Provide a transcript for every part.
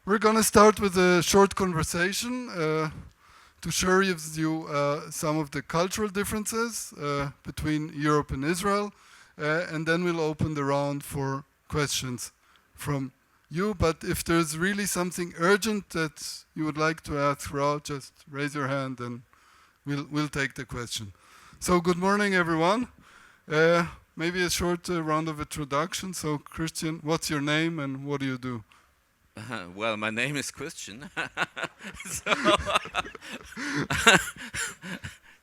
We're going to start with a short conversation to share with you some of the cultural differences between Europe and Israel, and then we'll open the round for questions from you. But if there's really something urgent that you would like to ask Raul, just raise your hand and we'll take the question. So good morning, everyone. Maybe a short round of introduction. So Christian, what's your name and what do you do? Well, my name is Christian.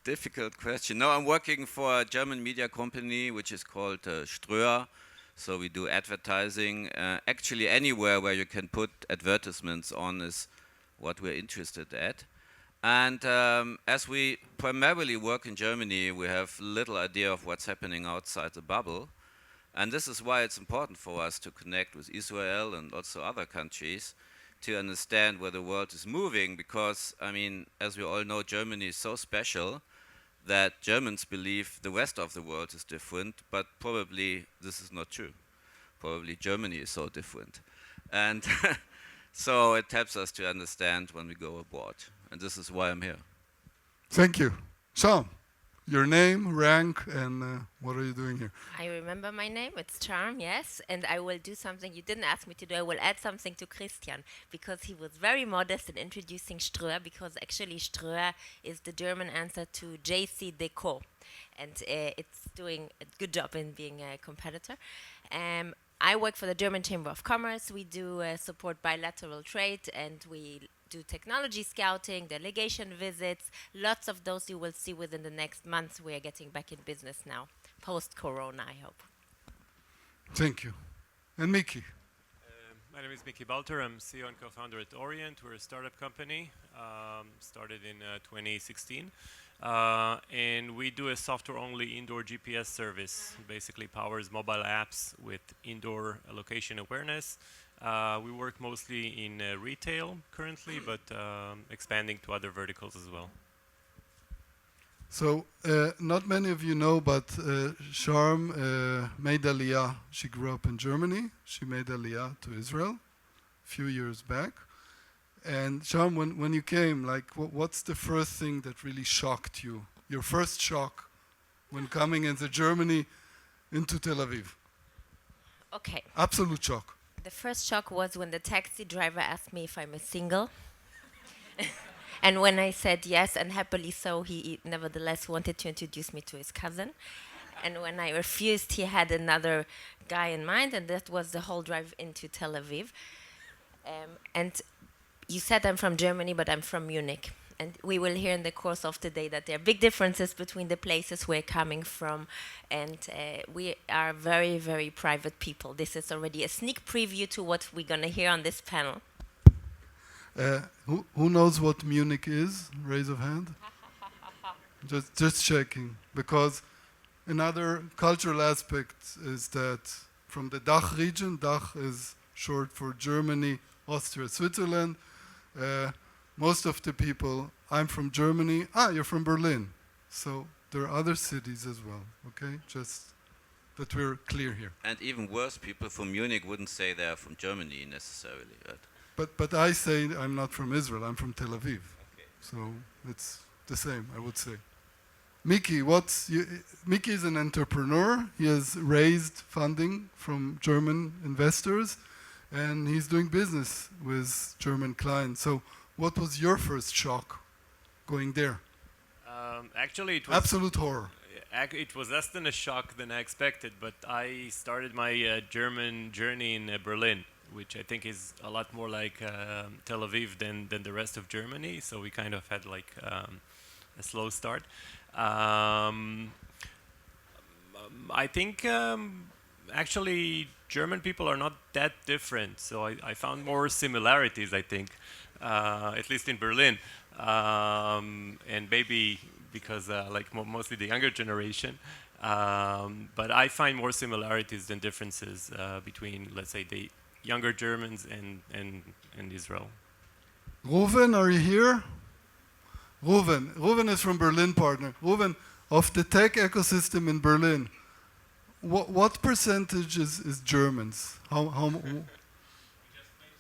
Difficult question. No, I'm working for a German media company which is called Ströer. So we do advertising. Actually, anywhere where you can put advertisements on is what we're interested at. And as we primarily work in Germany, we have little idea of what's happening outside the bubble. And this is why it's important for us to connect with Israel and also other countries to understand where the world is moving, because, I mean, as we all know, Germany is so special that Germans believe the rest of the world is different, but probably this is not true. Probably Germany is so different. And so it helps us to understand when we go abroad. And this is why I'm here. Thank you. Sean, your name, rank, and what are you doing here? I remember my name. It's Charm, yes. And I will do something you didn't ask me to do. I will add something to Christian because he was very modest in introducing Ströer, because actually Ströer is the German answer to JC Deco. And it's doing a good job in being a competitor. I work for the German Chamber of Commerce. We do support bilateral trade, and we do technology scouting, delegation visits, lots of those you will see within the next months. We are getting back in business now, post-corona, I hope. Thank you. And Mickey. My name is Mickey Balter. I'm CEO and co-founder at Orient. We're a startup company, started in 2016. And we do a software-only indoor GPS service. Basically powers mobile apps with indoor location awareness. We work mostly in retail currently, but expanding to other verticals as well. So, not many of you know, but Sharm made Aliyah. She grew up in Germany. She made Aliyah to Israel a few years back. And Sharm, when you came, like, what's the first thing that really shocked you? Your first shock when coming into Germany, into Tel Aviv? Okay. Absolute shock. The first shock was when the taxi driver asked me if I'm a single. And when I said yes, and happily so, he nevertheless wanted to introduce me to his cousin. And when I refused, he had another guy in mind, and that was the whole drive into Tel Aviv. And you said I'm from Germany, but I'm from Munich. And we will hear in the course of the day that there are big differences between the places we're coming from. And we are very, very private people. This is already a sneak preview to what we're going to hear on this panel. Who knows what Munich is? Raise of hand. just checking. Because another cultural aspect is that from the DACH region, DACH is short for Germany, Austria, Switzerland. Most of the people, I'm from Germany. You're from Berlin. So there are other cities as well, okay? Just that we're clear here. And even worse, people from Munich wouldn't say they're from Germany necessarily, right? But I say I'm not from Israel, I'm from Tel Aviv. Okay. So it's the same, I would say. Mickey, Mickey is an entrepreneur. He has raised funding from German investors, and he's doing business with German clients. So what was your first shock going there? Actually, it was absolute horror. It was less than a shock than I expected, but I started my German journey in Berlin, which I think is a lot more like Tel Aviv than the rest of Germany. So we kind of had like a slow start. I think actually German people are not that different. So I found more similarities, I think, at least in Berlin. And maybe because like mostly the younger generation. But I find more similarities than differences between, let's say, the younger Germans and Israel. Reuven, are you here? Reuven is from Berlin, partner. Reuven, of the tech ecosystem in Berlin, what percentage is Germans? We just made a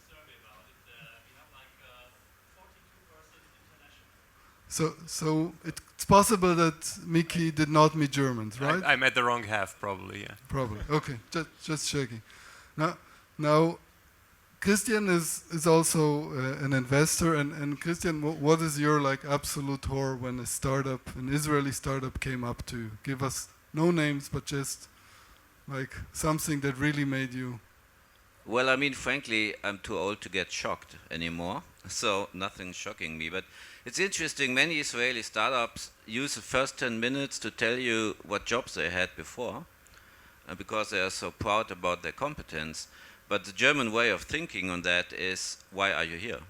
survey about it. So it's possible that Mickey did not meet Germans, right? I met the wrong half, probably. Yeah. Probably. Okay, just checking. Now, Christian is also an investor, and Christian, what is your like absolute horror when an Israeli startup came up to you? Give us no names, but just like something that really made you. Well, I mean, frankly, I'm too old to get shocked anymore, so nothing's shocking me. But it's interesting, many Israeli startups use the first 10 minutes to tell you what jobs they had before, because they are so proud about their competence. But the German way of thinking on that is, why are you here?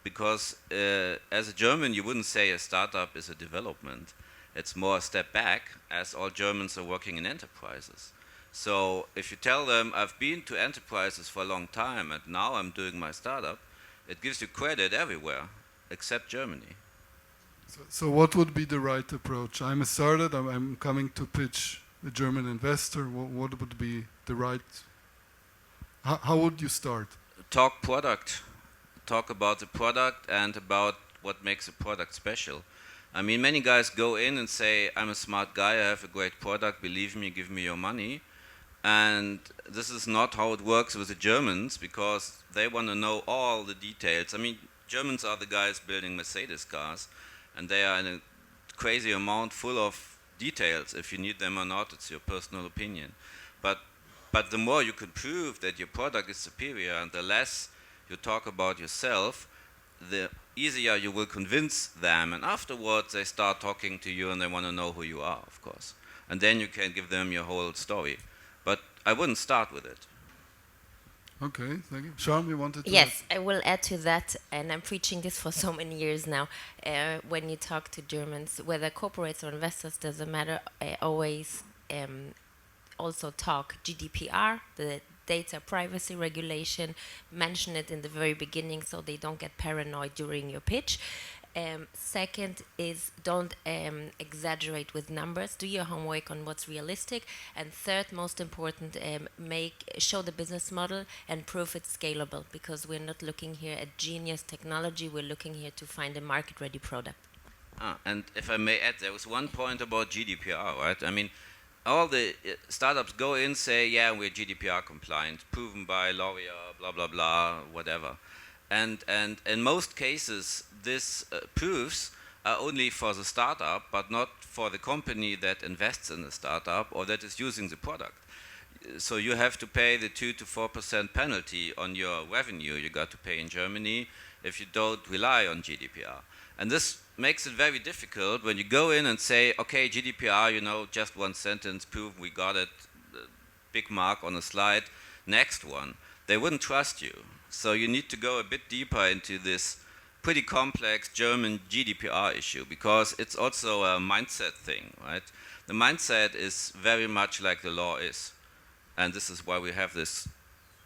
Because as a German, you wouldn't say a startup is a development. It's more a step back, as all Germans are working in enterprises. So if you tell them, I've been to enterprises for a long time and now I'm doing my startup, it gives you credit everywhere, except Germany. So what would be the right approach? I'm a startup, I'm coming to pitch a German investor. What would be the right... How would you start? Talk product. Talk about the product and about what makes a product special. I mean, many guys go in and say, I'm a smart guy, I have a great product, believe me, give me your money. And this is not how it works with the Germans, because they want to know all the details. I mean, Germans are the guys building Mercedes cars, and they are in a crazy amount full of details. If you need them or not, it's your personal opinion. But the more you can prove that your product is superior and the less you talk about yourself, the easier you will convince them. And afterwards, they start talking to you and they want to know who you are, of course. And then you can give them your whole story. But I wouldn't start with it. Okay, thank you. Sean, you wanted to... Yes, I will add to that, and I'm preaching this for so many years now. When you talk to Germans, whether corporates or investors, doesn't matter, always also talk GDPR, the data privacy regulation, mention it in the very beginning so they don't get paranoid during your pitch. Second is don't exaggerate with numbers. Do your homework on what's realistic. And third, most important, show the business model and prove it's scalable, because we're not looking here at genius technology. We're looking here to find a market-ready product. And if I may add, there was one point about GDPR, right? I mean, all the startups go in, say, yeah, we're GDPR compliant, proven by L'Oreal, blah, blah, blah, whatever. And in most cases, this proofs are only for the startup, but not for the company that invests in the startup or that is using the product. So you have to pay the 2 to 4% penalty on your revenue you got to pay in Germany if you don't rely on GDPR. And this makes it very difficult when you go in and say, okay, GDPR, you know, just one sentence, prove we got it, big mark on a slide, next one. They wouldn't trust you. So you need to go a bit deeper into this pretty complex German GDPR issue, because it's also a mindset thing, right? The mindset is very much like the law is. And this is why we have this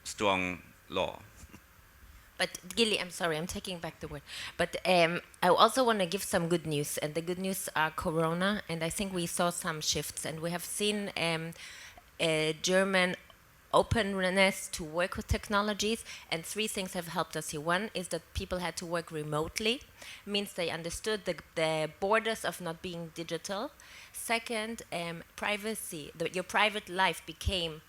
strong law. But Gilly, I'm sorry, I'm taking back the word. But I also want to give some good news, and the good news are Corona, and I think we saw some shifts, and we have seen German openness to work with technologies, and 3 things have helped us here. One is that people had to work remotely, means they understood the borders of not being digital. Second, privacy, your private life became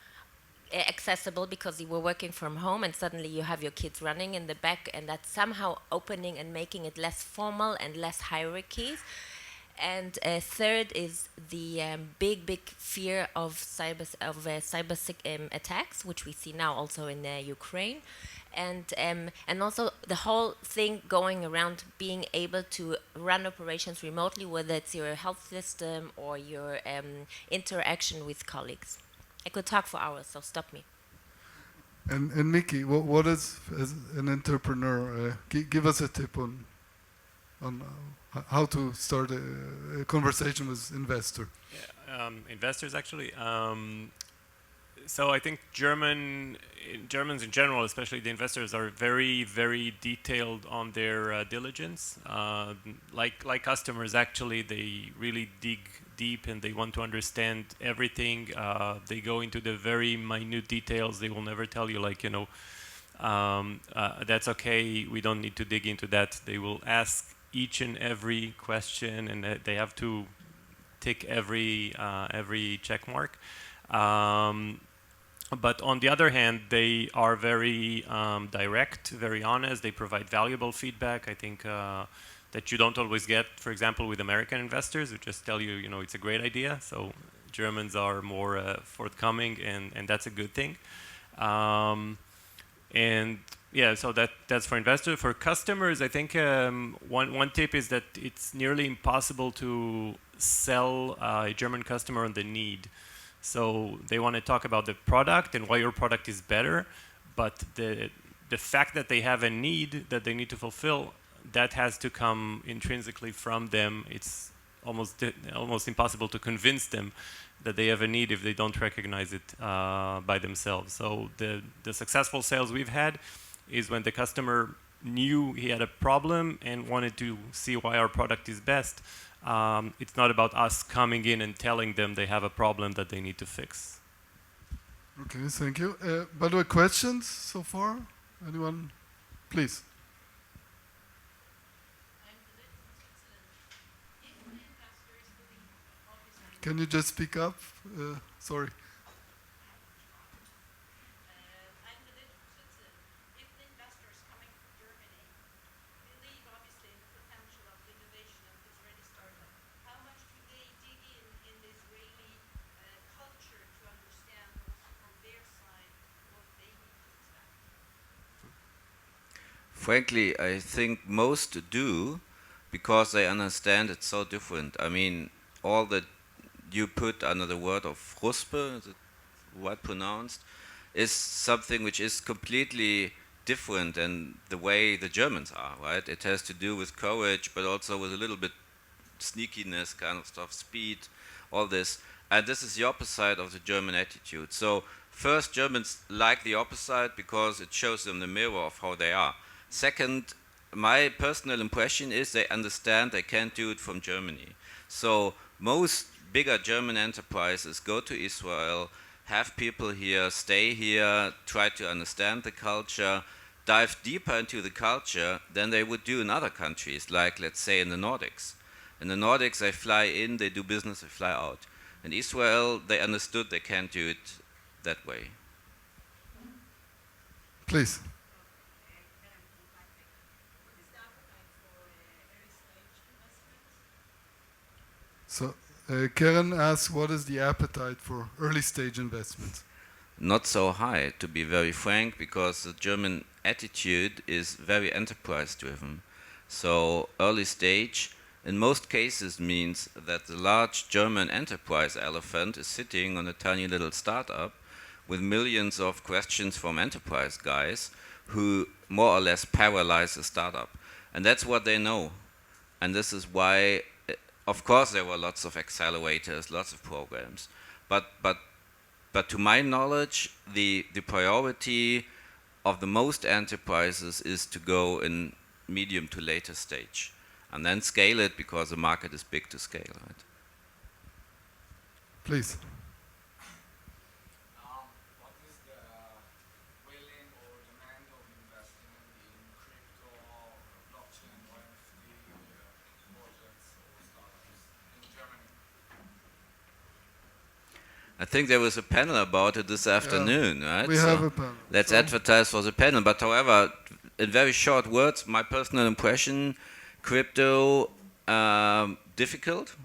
accessible because you were working from home, and suddenly you have your kids running in the back, and that's somehow opening and making it less formal and less hierarchies. And third is the big fear of cyber attacks, which we see now also in Ukraine, and also the whole thing going around being able to run operations remotely, whether it's your health system or your interaction with colleagues. I could talk for hours, so stop me. And Mickey, what is, as an entrepreneur, give us a tip on how to start a conversation with investor. Yeah, investors, actually. So I think Germans in general, especially the investors, are very, very detailed on their diligence. Like customers, actually, they really dig deep and they want to understand everything. They go into the very minute details. They will never tell you, like, you know, that's okay, we don't need to dig into that. They will ask each and every question, and they have to tick every check mark. But on the other hand, they are very direct, very honest. They provide valuable feedback. I think that you don't always get, for example, with American investors who just tell you, you know, it's a great idea. So Germans are more forthcoming, and that's a good thing. And yeah, so that's for investors. For customers, I think one tip is that it's nearly impossible to sell a German customer on the need. So they want to talk about the product and why your product is better, but the fact that they have a need that they need to fulfill, that has to come intrinsically from them. It's almost impossible to convince them that they have a need if they don't recognize it by themselves. So the successful sales we've had is when the customer knew he had a problem and wanted to see why our product is best. It's not about us coming in and telling them they have a problem that they need to fix. Okay, thank you. By the way, questions so far? Anyone? Please. Can you just speak up? Sorry. Frankly, I think most do, because they understand it's so different. I mean, all that you put under the word of Ruspe, is it well pronounced, is something which is completely different than the way the Germans are, right? It has to do with courage, but also with a little bit sneakiness kind of stuff, speed, all this. And this is the opposite of the German attitude. So first, Germans like the opposite because it shows them the mirror of how they are. Second, my personal impression is they understand they can't do it from Germany. So most bigger German enterprises go to Israel, have people here, stay here, try to understand the culture, dive deeper into the culture than they would do in other countries, like let's say in the Nordics. In the Nordics, they fly in, they do business, they fly out. In Israel, they understood they can't do it that way. Please. So, Karen asks, what is the appetite for early stage investments? Not so high, to be very frank, because the German attitude is very enterprise driven. So early stage, in most cases, means that the large German enterprise elephant is sitting on a tiny little startup with millions of questions from enterprise guys who more or less paralyze the startup. And that's what they know. And this is why, of course, there were lots of accelerators, lots of programs. But to my knowledge, the priority of the most enterprises is to go in medium to later stage and then scale it because the market is big to scale, right? Please. What is the willing or demand of investment in crypto, blockchain, or NFT projects or startups in Germany? I think there was a panel about it this afternoon, right? We have a panel. Let's advertise for the panel. But however, in very short words, my personal impression, crypto, difficult.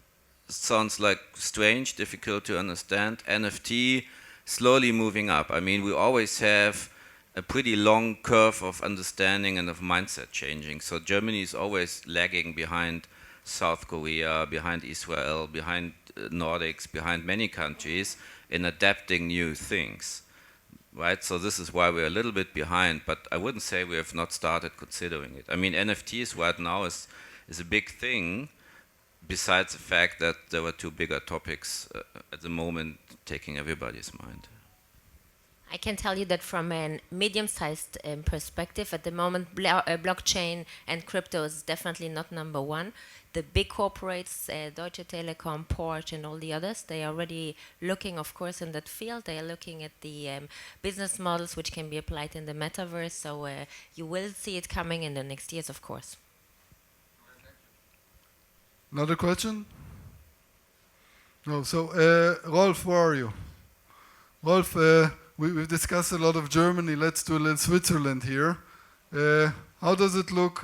Sounds like strange, difficult to understand. NFT, slowly moving up. I mean, we always have a pretty long curve of understanding and of mindset changing. So Germany is always lagging behind South Korea, behind Israel, behind Nordics, behind many countries in adapting new things, right? So this is why we're a little bit behind, but I wouldn't say we have not started considering it. I mean, NFTs right now is a big thing, besides the fact that there were two bigger topics at the moment taking everybody's mind. I can tell you that from a medium-sized perspective, at the moment, blockchain and crypto is definitely not number one. The big corporates, Deutsche Telekom, Porsche, and all the others, they are already looking, of course, in that field. They are looking at the business models which can be applied in the metaverse. So you will see it coming in the next years, of course. Another question? No. So, Rolf, where are you? Rolf, we've discussed a lot of Germany. Let's do a little Switzerland here. How does it look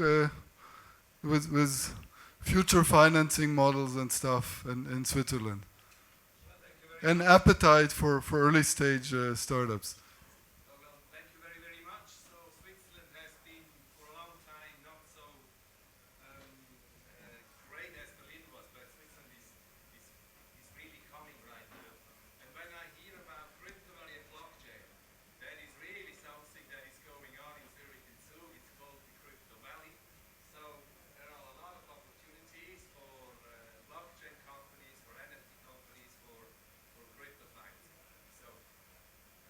with future financing models and stuff in Switzerland? And appetite for early stage startups. Well, thank you very, very much. So Switzerland has been for a long time not so great as Berlin was, but Switzerland is really coming right now. And when I hear about crypto money and blockchain, that is really something that is going on in Zurich and Zug. It's called the Crypto Valley. So there are a lot of opportunities for blockchain companies, for NFT companies, for crypto financing. So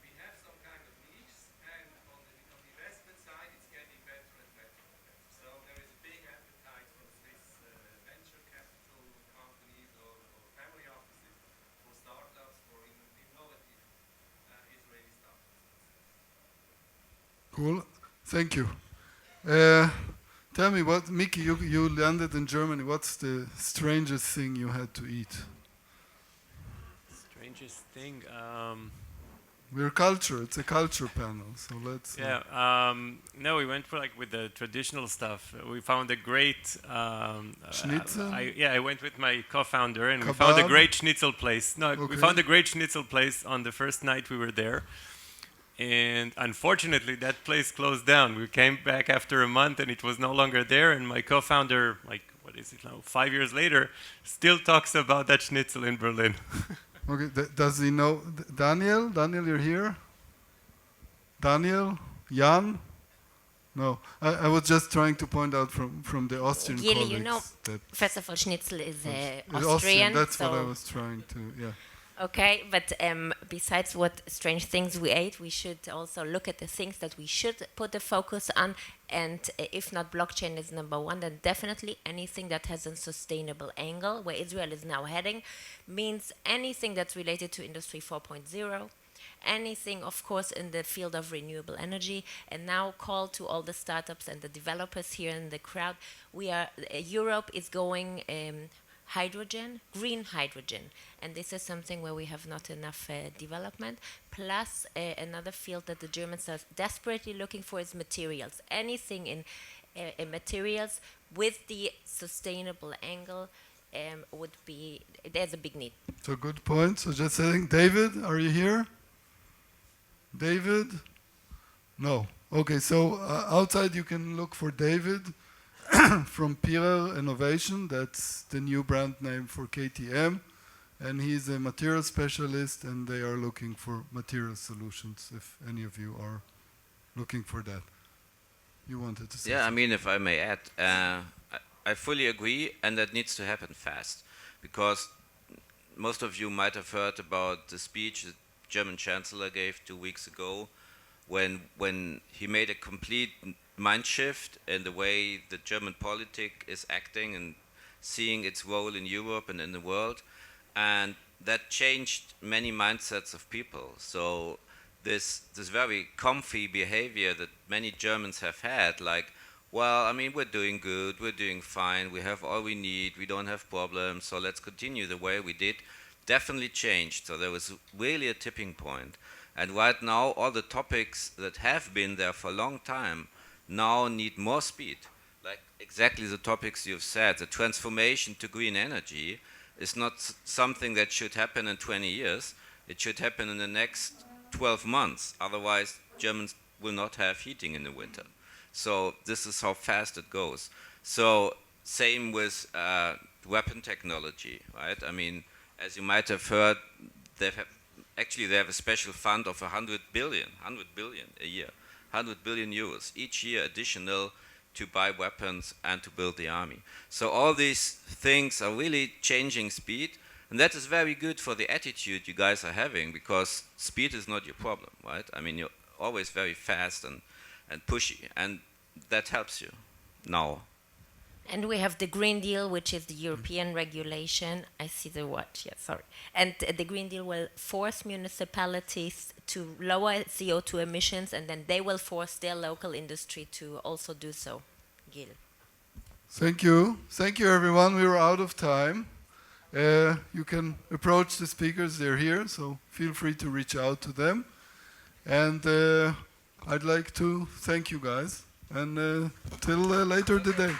we have some kind of niche, and on the investment side, it's getting better and better and better. So there is a big appetite from Swiss venture capital companies or family offices for startups, for innovative Israeli startups. Cool. Thank you. Tell me, Mickey, you landed in Germany. What's the strangest thing you had to eat? Strangest thing. We're culture. It's a culture panel, so let's. No, we went for like with the traditional stuff. We found a great Schnitzel? I went with my co-founder and we found a Kebab? great schnitzel place. No, we Okay. found a great schnitzel place on the first night we were there. And unfortunately, that place closed down. We came back after a month and it was no longer there. And my co-founder, like, what is it now, 5 years later, still talks about that schnitzel in Berlin. Okay. Does he know Daniel? Daniel, you're here. Daniel, Jan. No, I was just trying to point out from the Austrian Gili, colleagues you know, that first of all, schnitzel is it's Austrian. That's so what I was trying to. Yeah. Okay, but besides what strange things we ate, we should also look at the things that we should put the focus on. And if not blockchain is number one, then definitely anything that has a sustainable angle, where Israel is now heading, means anything that's related to Industry 4.0, anything, of course, in the field of renewable energy. And now call to all the startups and the developers here in the crowd. Europe is going hydrogen, green hydrogen, and this is something where we have not enough development. Plus, another field that the Germans are desperately looking for is materials. Anything in materials with the sustainable angle would be, there's a big need. So good point. So just saying, David, are you here? David? No. Okay, so outside you can look for David from Pirer Innovation. That's the new brand name for KTM. And he's a material specialist, and they are looking for material solutions, if any of you are looking for that. You wanted to say Yeah, I something. mean, if I may add, I fully agree, and that needs to happen fast, because most of you might have heard about the speech the German Chancellor gave 2 weeks ago, when he made a complete mind shift in the way the German politic is acting and seeing its role in Europe and in the world, and that changed many mindsets of people. So this very comfy behavior that many Germans have had, like, well, I mean, we're doing good, we're doing fine, we have all we need, we don't have problems, so let's continue the way we did, definitely changed. So there was really a tipping point. And right now, all the topics that have been there for a long time now need more speed. Like exactly the topics you've said, the transformation to green energy is not something that should happen in 20 years. It should happen in the next 12 months. Otherwise, Germans will not have heating in the winter. So this is how fast it goes. So same with weapon technology, right? I mean, as you might have heard, they have a special fund of 100 billion a year, 100 billion euros each year additional to buy weapons and to build the army. So all these things are really changing speed, and that is very good for the attitude you guys are having, because speed is not your problem, right? I mean, you're always very fast and pushy, and that helps you now. And we have the Green Deal, which is the European regulation. I see the watch, yeah, sorry. And the Green Deal will force municipalities to lower CO2 emissions, and then they will force their local industry to also do so. Gil. Thank you. Thank you, everyone. We were out of time. You can approach the speakers. They're here, so feel free to reach out to them. And I'd like to thank you guys. And till later today.